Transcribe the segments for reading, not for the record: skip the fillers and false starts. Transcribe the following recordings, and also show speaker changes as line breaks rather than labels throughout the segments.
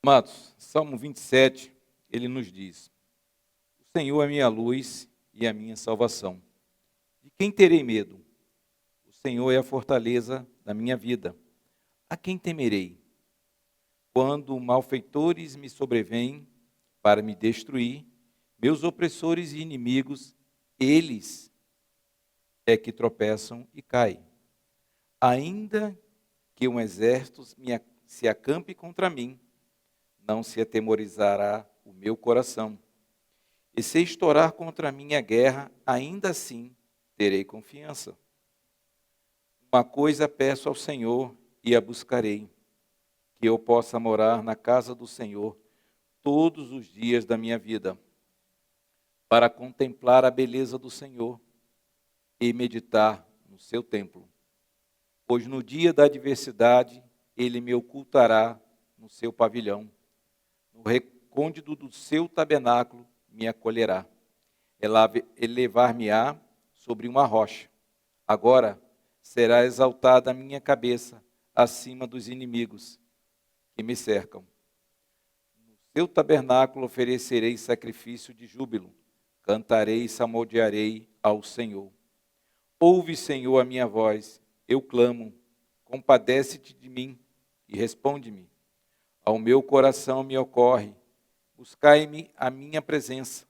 Amados, Salmo 27, ele nos diz: O Senhor é minha luz e a minha salvação. De quem terei medo? O Senhor é a fortaleza da minha vida. A quem temerei? Quando malfeitores me sobrevêm para me destruir, meus opressores e inimigos, eles é que tropeçam e caem. Ainda que um exército se acampe contra mim, não se atemorizará o meu coração. E se estourar contra mim a guerra, ainda assim terei confiança. Uma coisa peço ao Senhor e a buscarei, que eu possa morar na casa do Senhor todos os dias da minha vida, para contemplar a beleza do Senhor e meditar no seu templo. Pois no dia da adversidade ele me ocultará no seu pavilhão, no recôndito do seu tabernáculo me acolherá. Elevar-me-á sobre uma rocha. Agora será exaltada a minha cabeça acima dos inimigos que me cercam. No seu tabernáculo oferecerei sacrifício de júbilo, cantarei e salmodiarei ao Senhor. Ouve, Senhor, a minha voz, eu clamo, compadece-te de mim e responde-me. Ao meu coração me ocorre, buscai-me a minha presença.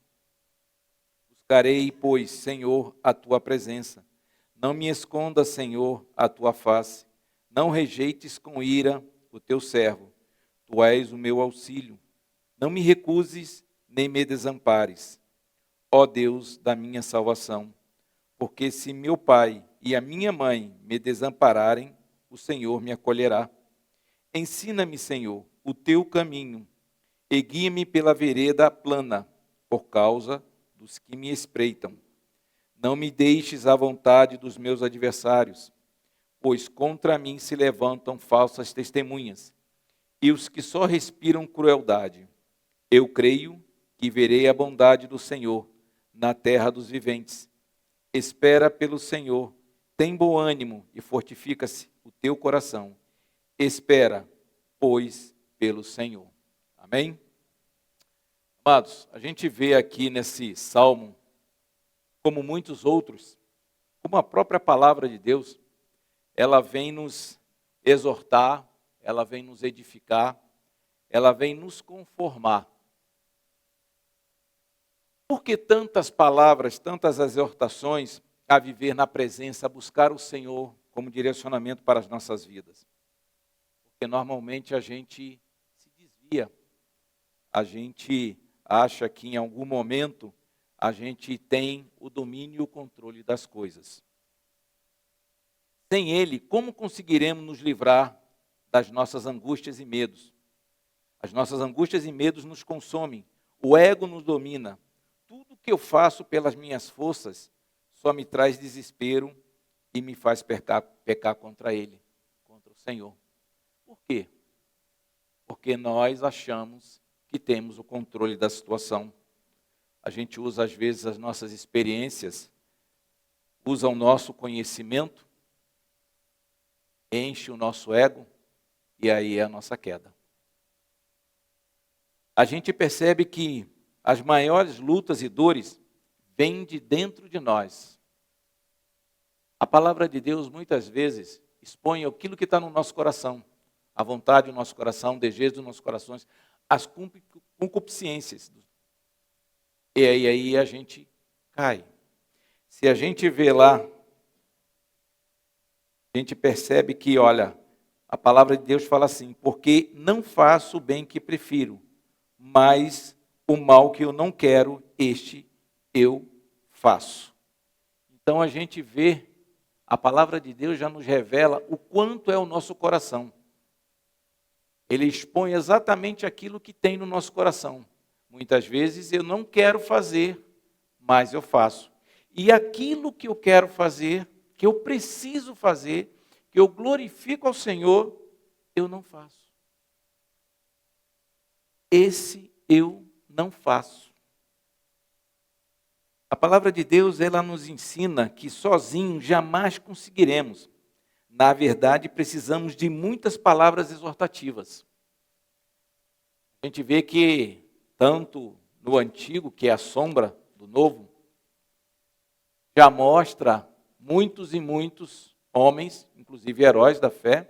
Buscarei, pois, Senhor, a tua presença. Não me esconda, Senhor, a tua face. Não rejeites com ira o teu servo. Tu és o meu auxílio. Não me recuses, nem me desampares. Ó Deus da minha salvação, porque se meu pai e a minha mãe me desampararem, o Senhor me acolherá. Ensina-me, Senhor, o teu caminho, e guia-me pela vereda plana, por causa dos que me espreitam. Não me deixes à vontade dos meus adversários, pois contra mim se levantam falsas testemunhas, e os que só respiram crueldade. Eu creio que verei a bondade do Senhor na terra dos viventes. Espera pelo Senhor, tem bom ânimo e fortifica-se o teu coração. Espera, pois, pelo Senhor. Amém? Amados, a gente vê aqui nesse salmo, como muitos outros, como a própria palavra de Deus, ela vem nos exortar, ela vem nos edificar, ela vem nos conformar. Por que tantas palavras, tantas exortações a viver na presença, a buscar o Senhor como direcionamento para as nossas vidas? Porque normalmente a gente se desvia, a gente acha que em algum momento a gente tem o domínio e o controle das coisas. Sem Ele, como conseguiremos nos livrar das nossas angústias e medos? As nossas angústias e medos nos consomem, o ego nos domina. Tudo que eu faço pelas minhas forças só me traz desespero e me faz pecar contra Ele, contra o Senhor. Por quê? Porque nós achamos que temos o controle da situação. A gente usa, às vezes, as nossas experiências, usa o nosso conhecimento, enche o nosso ego, e aí é a nossa queda. A gente percebe que as maiores lutas e dores vêm de dentro de nós. A palavra de Deus, muitas vezes, expõe aquilo que está no nosso coração, a vontade do nosso coração, o desejo dos nossos corações, as concupiscências. E aí a gente cai. Se a gente vê lá, a gente percebe que, olha, a palavra de Deus fala assim: porque não faço o bem que prefiro, mas o mal que eu não quero, este eu faço. Então a gente vê, a palavra de Deus já nos revela o quanto é o nosso coração. Ele expõe exatamente aquilo que tem no nosso coração. Muitas vezes eu não quero fazer, mas eu faço. E aquilo que eu quero fazer, que eu preciso fazer, que eu glorifico ao Senhor, eu não faço. Esse eu não faço. A palavra de Deus, ela nos ensina que sozinhos jamais conseguiremos. Na verdade, precisamos de muitas palavras exortativas. A gente vê que, tanto no Antigo, que é a sombra do Novo, já mostra muitos e muitos homens, inclusive heróis da fé,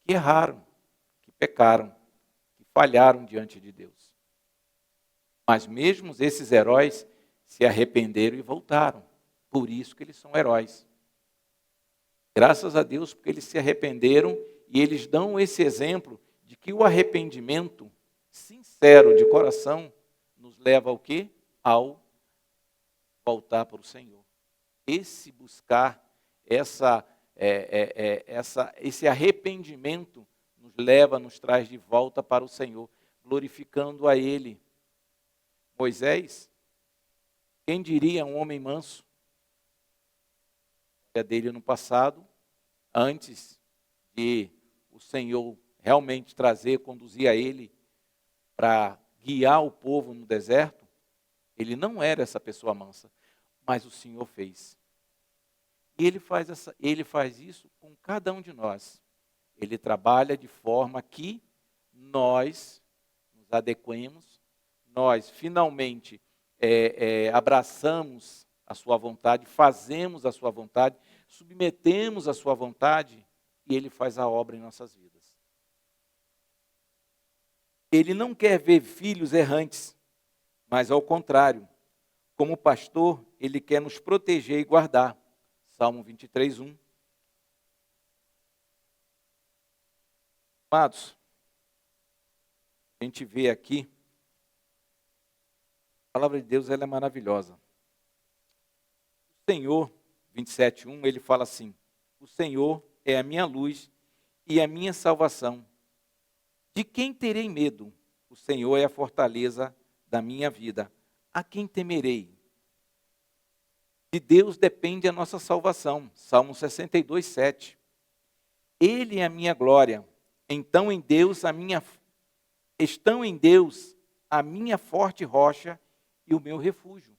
que erraram, que pecaram, que falharam diante de Deus. Mas mesmo esses heróis se arrependeram e voltaram. Por isso que eles são heróis. Graças a Deus, porque eles se arrependeram e eles dão esse exemplo de que o arrependimento sincero de coração nos leva ao quê? Ao voltar para o Senhor. Esse buscar, esse arrependimento nos leva, nos traz de volta para o Senhor, glorificando a Ele. Moisés, quem diria um homem manso? A dele no passado, antes de o Senhor realmente trazer, conduzir a ele para guiar o povo no deserto, ele não era essa pessoa mansa, mas o Senhor fez. E ele faz isso com cada um de nós. Ele trabalha de forma que nós nos adequemos, nós finalmente abraçamos a sua vontade, fazemos a sua vontade, submetemos a sua vontade e ele faz a obra em nossas vidas. Ele não quer ver filhos errantes, mas ao contrário, como pastor, ele quer nos proteger e guardar. Salmo 23, 1. Amados, a gente vê aqui, a palavra de Deus ela é maravilhosa. O Senhor, 27, 1, ele fala assim: o Senhor é a minha luz e a minha salvação. De quem terei medo? O Senhor é a fortaleza da minha vida. A quem temerei? De Deus depende a nossa salvação. Salmo 62, 7. Ele é a minha glória. Estão em Deus a minha forte rocha e o meu refúgio.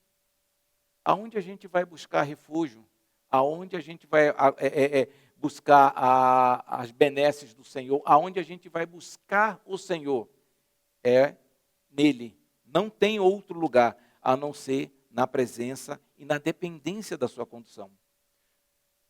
Aonde a gente vai buscar refúgio? Aonde a gente vai buscar as benesses do Senhor? Aonde a gente vai buscar o Senhor? É nele. Não tem outro lugar a não ser na presença e na dependência da sua condição.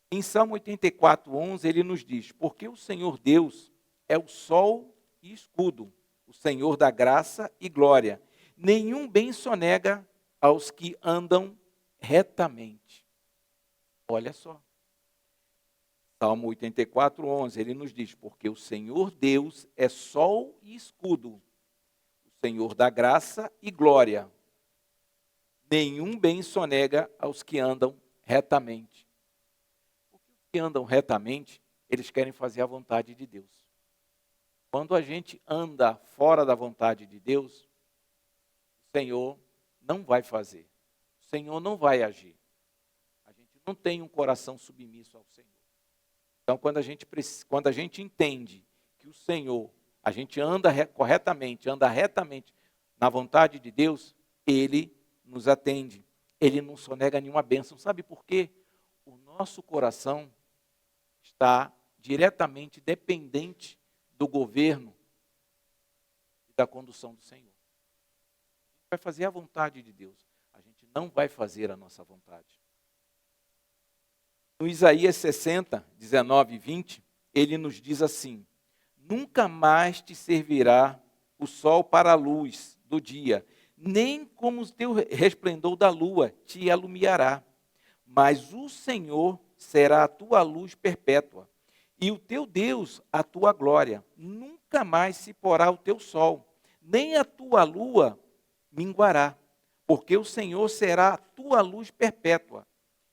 Em Salmo 84, 11, ele nos diz: porque o Senhor Deus é o sol e escudo, o Senhor da graça e glória. Nenhum bem sonega aos que andam retamente. Olha só. Salmo 84, 11, ele nos diz: porque o Senhor Deus é sol e escudo, o Senhor da graça e glória. Nenhum bem sonega aos que andam retamente. Porque os que andam retamente, eles querem fazer a vontade de Deus. Quando a gente anda fora da vontade de Deus, o Senhor não vai fazer. O Senhor não vai agir. A gente não tem um coração submisso ao Senhor. Então, quando a gente entende que o Senhor, a gente anda corretamente, anda retamente na vontade de Deus, Ele nos atende. Ele não sonega nenhuma bênção. Sabe por quê? O nosso coração está diretamente dependente do governo e da condução do Senhor. A gente vai fazer a vontade de Deus. A gente não vai fazer a nossa vontade. No Isaías 60, 19 e 20, ele nos diz assim: nunca mais te servirá o sol para a luz do dia, nem como o teu resplendor da lua te alumiará. Mas o Senhor será a tua luz perpétua, e o teu Deus a tua glória. Nunca mais se porá o teu sol, nem a tua lua minguará, porque o Senhor será a tua luz perpétua,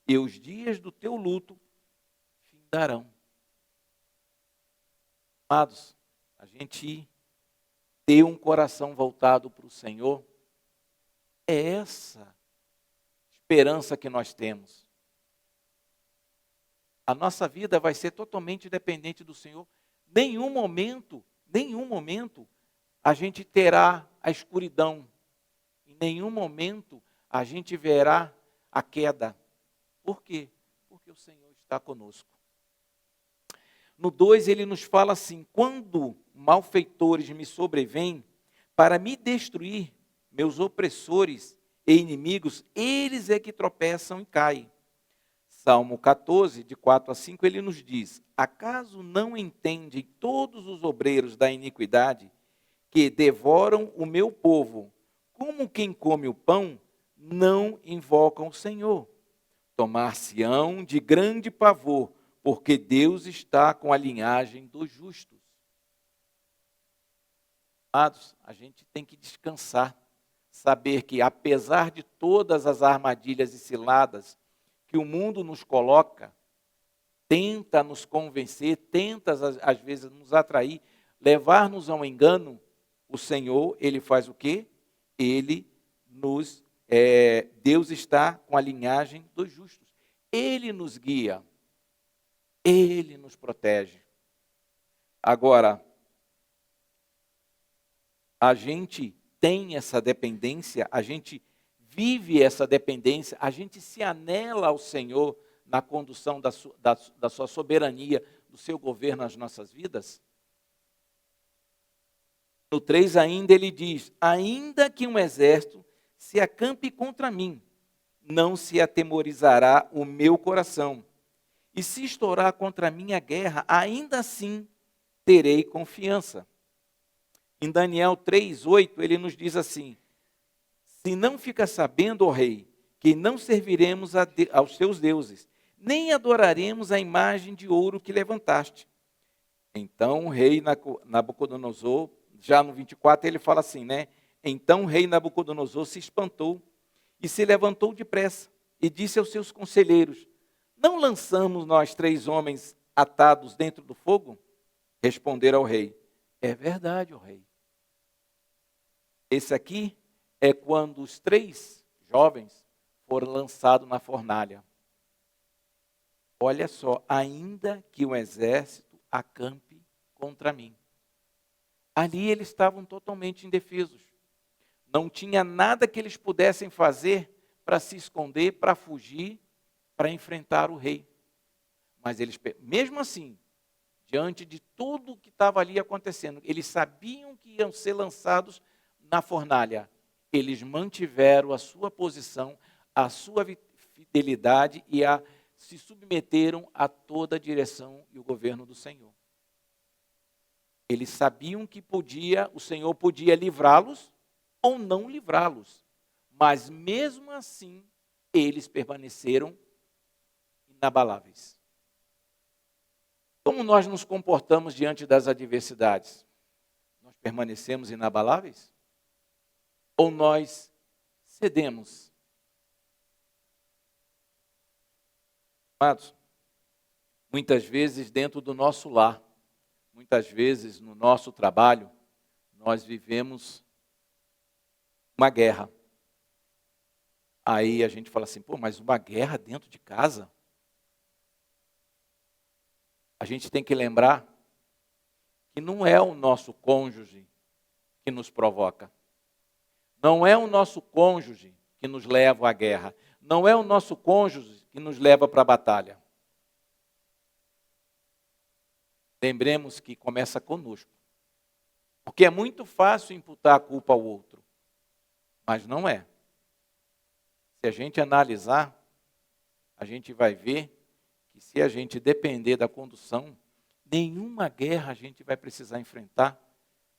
e os dias do teu luto findarão. Amados, a gente ter um coração voltado para o Senhor, é essa esperança que nós temos. A nossa vida vai ser totalmente dependente do Senhor. Nenhum momento, a gente terá a escuridão. Em nenhum momento a gente verá a queda. Por quê? Porque o Senhor está conosco. No 2 ele nos fala assim: quando malfeitores me sobrevêm para me destruir, meus opressores e inimigos, eles é que tropeçam e caem. Salmo 14, de 4 a 5, ele nos diz: acaso não entendem todos os obreiros da iniquidade que devoram o meu povo, como quem come o pão, não invocam o Senhor? Tomar-se-ão de grande pavor, porque Deus está com a linhagem dos justos. Amados, a gente tem que descansar, saber que apesar de todas as armadilhas e ciladas que o mundo nos coloca, tenta nos convencer, tenta às vezes nos atrair, levar-nos ao engano, o Senhor, Ele faz o quê? Deus está com a linhagem dos justos. Ele nos guia, Ele nos protege. Agora, a gente tem essa dependência, a gente vive essa dependência, a gente se anela ao Senhor na condução da sua soberania, do seu governo nas nossas vidas? No 3 ainda ele diz: ainda que um exército se acampe contra mim, não se atemorizará o meu coração. E se estourar contra mim a guerra, ainda assim terei confiança. Em Daniel 3:8, ele nos diz assim: se não fica sabendo, ó rei, que não serviremos aos seus deuses, nem adoraremos a imagem de ouro que levantaste. Então o rei Nabucodonosor, já no 24, ele fala assim, né? Então o rei Nabucodonosor se espantou e se levantou depressa e disse aos seus conselheiros: não lançamos nós 3 homens atados dentro do fogo? Responderam ao rei: é verdade, ó rei. Esse aqui é quando os 3 jovens foram lançados na fornalha. Olha só, ainda que um exército acampe contra mim. Ali eles estavam totalmente indefesos. Não tinha nada que eles pudessem fazer para se esconder, para fugir, para enfrentar o rei. Mas eles, mesmo assim, diante de tudo que estava ali acontecendo, eles sabiam que iam ser lançados na fornalha. Eles mantiveram a sua posição, a sua fidelidade e se submeteram a toda a direção e o governo do Senhor. Eles sabiam que o Senhor podia livrá-los ou não livrá-los. Mas mesmo assim, eles permaneceram inabaláveis. Como nós nos comportamos diante das adversidades? Nós permanecemos inabaláveis? Ou nós cedemos? Amados, muitas vezes dentro do nosso lar, muitas vezes no nosso trabalho, nós vivemos uma guerra. Aí a gente fala assim, pô, mas uma guerra dentro de casa? A gente tem que lembrar que não é o nosso cônjuge que nos provoca. Não é o nosso cônjuge que nos leva à guerra. Não é o nosso cônjuge que nos leva para a batalha. Lembremos que começa conosco. Porque é muito fácil imputar a culpa ao outro. Mas não é. Se a gente analisar, a gente vai ver que se a gente depender da condução, nenhuma guerra a gente vai precisar enfrentar,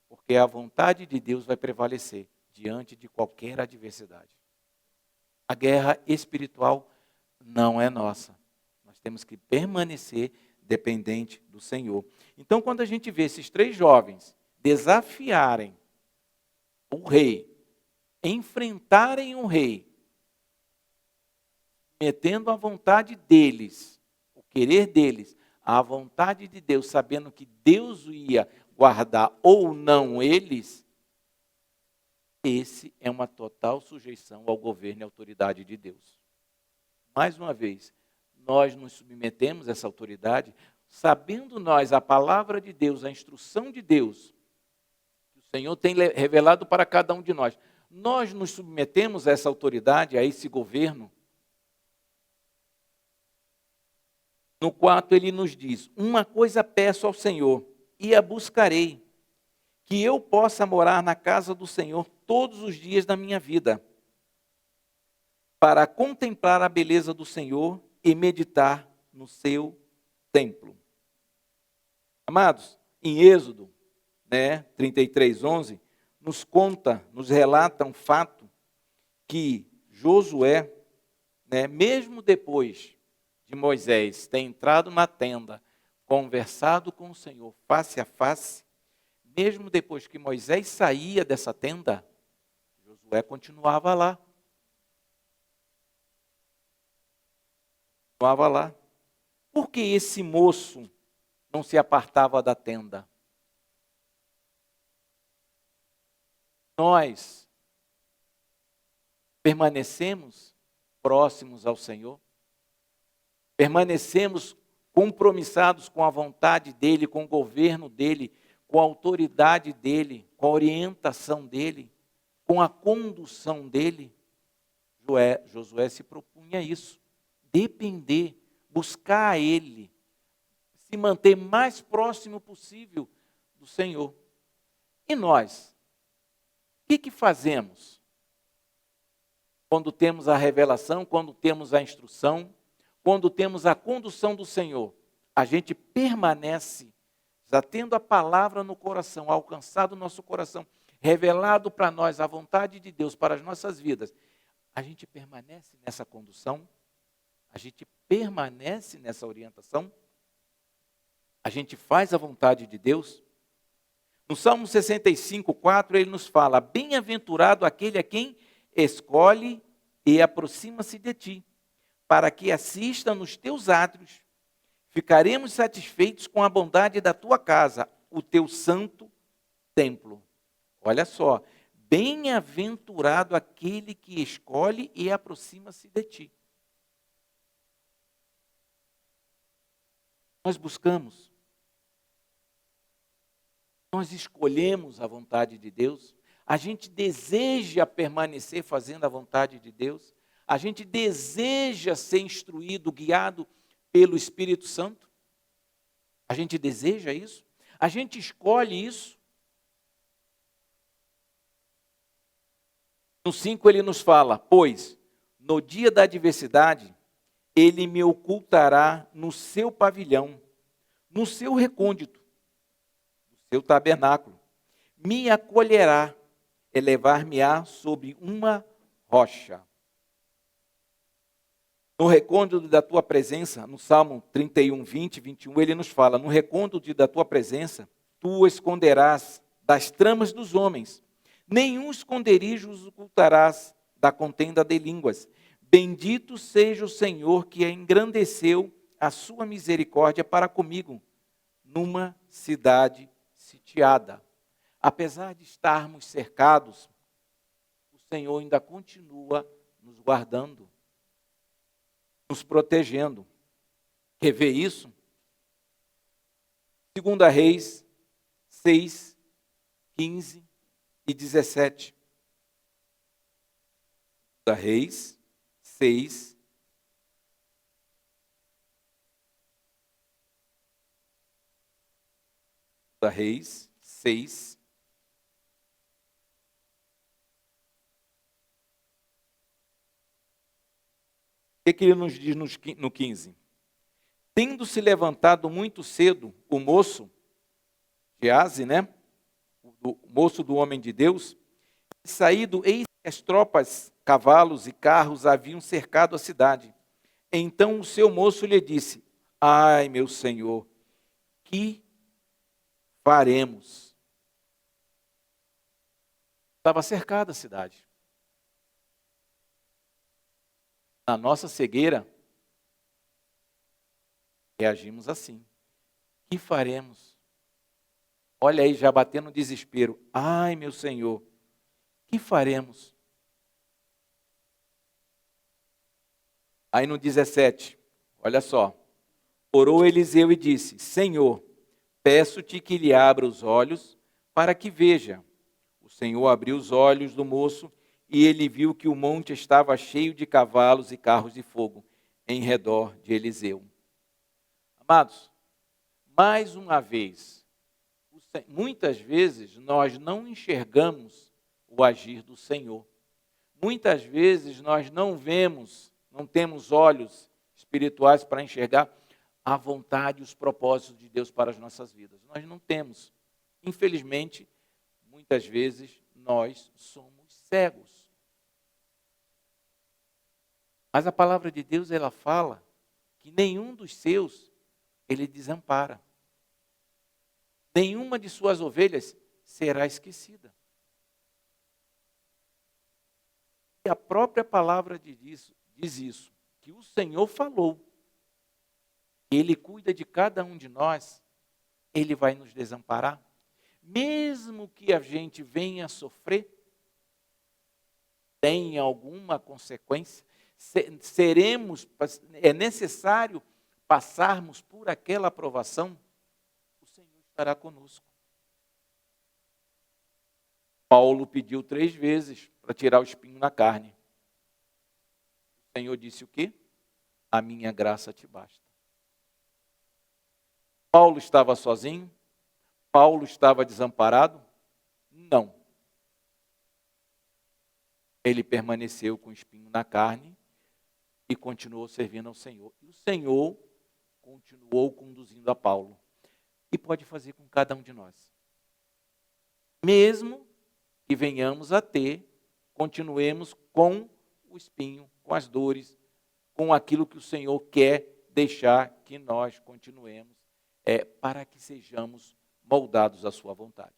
porque a vontade de Deus vai prevalecer diante de qualquer adversidade. A guerra espiritual não é nossa. Nós temos que permanecer dependente do Senhor. Então, quando a gente vê esses 3 jovens desafiarem o rei, enfrentarem o rei, metendo a vontade deles, o querer deles, à vontade de Deus, sabendo que Deus ia guardar ou não eles, esse é uma total sujeição ao governo e autoridade de Deus. Mais uma vez, nós nos submetemos a essa autoridade, sabendo nós a palavra de Deus, a instrução de Deus, que o Senhor tem revelado para cada um de nós. Nós nos submetemos a essa autoridade, a esse governo. No 4 ele nos diz: uma coisa peço ao Senhor, e a buscarei, que eu possa morar na casa do Senhor todos os dias da minha vida, para contemplar a beleza do Senhor e meditar no seu templo. Amados, em Êxodo, 33:11, nos conta, nos relata um fato que Josué, mesmo depois de Moisés ter entrado na tenda, conversado com o Senhor face a face, mesmo depois que Moisés saía dessa tenda, Josué continuava lá. Continuava lá. Por que esse moço não se apartava da tenda? Nós permanecemos próximos ao Senhor? Permanecemos compromissados com a vontade dEle, com o governo dEle, com a autoridade dEle, com a orientação dEle, com a condução dEle? Josué se propunha isso, depender, buscar a Ele, se manter mais próximo possível do Senhor. E nós? O que fazemos? Quando temos a revelação, quando temos a instrução, quando temos a condução do Senhor, a gente permanece, já tendo a palavra no coração, alcançado o nosso coração, revelado para nós a vontade de Deus para as nossas vidas, a gente permanece nessa condução, a gente permanece nessa orientação, a gente faz a vontade de Deus. No Salmo 65:4, ele nos fala: bem-aventurado aquele a quem escolhe e aproxima-se de ti, para que assista nos teus átrios. Ficaremos satisfeitos com a bondade da tua casa, o teu santo templo. Olha só, bem-aventurado aquele que escolhe e aproxima-se de ti. Nós buscamos, nós escolhemos a vontade de Deus, a gente deseja permanecer fazendo a vontade de Deus, a gente deseja ser instruído, guiado pelo Espírito Santo, a gente deseja isso, a gente escolhe isso. No 5 ele nos fala: pois no dia da adversidade, ele me ocultará no seu pavilhão, no seu recôndito, no seu tabernáculo, me acolherá, elevar-me-á sobre uma rocha. No recôndito da tua presença, no Salmo 31, 20, 21, ele nos fala: no recôndito da tua presença, tu o esconderás das tramas dos homens, nenhum esconderijo os ocultarás da contenda de línguas. Bendito seja o Senhor que engrandeceu a sua misericórdia para comigo, numa cidade sitiada. Apesar de estarmos cercados, o Senhor ainda continua nos guardando, nos protegendo. Quer ver isso? 2 Reis 6, 15 e 17. 2 Reis 6, 2 Reis 6, o que ele nos diz no 15? Tendo se levantado muito cedo o moço, Geazi, o moço do homem de Deus, saído, eis que as tropas, cavalos e carros haviam cercado a cidade. Então o seu moço lhe disse: ai, meu senhor, que faremos? Estava cercada a cidade. Na nossa cegueira, reagimos assim. Que faremos? Olha aí, já batendo desespero. Ai, meu Senhor, que faremos? Aí no 17, olha só. Orou Eliseu e disse: Senhor, peço-te que lhe abra os olhos para que veja. O Senhor abriu os olhos do moço e ele viu que o monte estava cheio de cavalos e carros de fogo em redor de Eliseu. Amados, mais uma vez, o muitas vezes nós não enxergamos o agir do Senhor. Muitas vezes nós não vemos, não temos olhos espirituais para enxergar a vontade e os propósitos de Deus para as nossas vidas. Nós não temos. Infelizmente, muitas vezes nós somos cegos. Mas a palavra de Deus, ela fala que nenhum dos seus ele desampara. Nenhuma de suas ovelhas será esquecida. E a própria palavra diz isso, que o Senhor falou. Ele cuida de cada um de nós, Ele vai nos desamparar. Mesmo que a gente venha a sofrer, tenha alguma consequência, é necessário passarmos por aquela provação, o Senhor estará conosco. Paulo pediu 3 vezes para tirar o espinho na carne. O Senhor disse o quê? A minha graça te basta. Paulo estava sozinho? Paulo estava desamparado? Não. Ele permaneceu com o espinho na carne e continuou servindo ao Senhor. E o Senhor continuou conduzindo a Paulo. E pode fazer com cada um de nós. Mesmo que venhamos a ter, continuemos com o espinho, com as dores, com aquilo que o Senhor quer deixar que nós continuemos, para que sejamos moldados à sua vontade.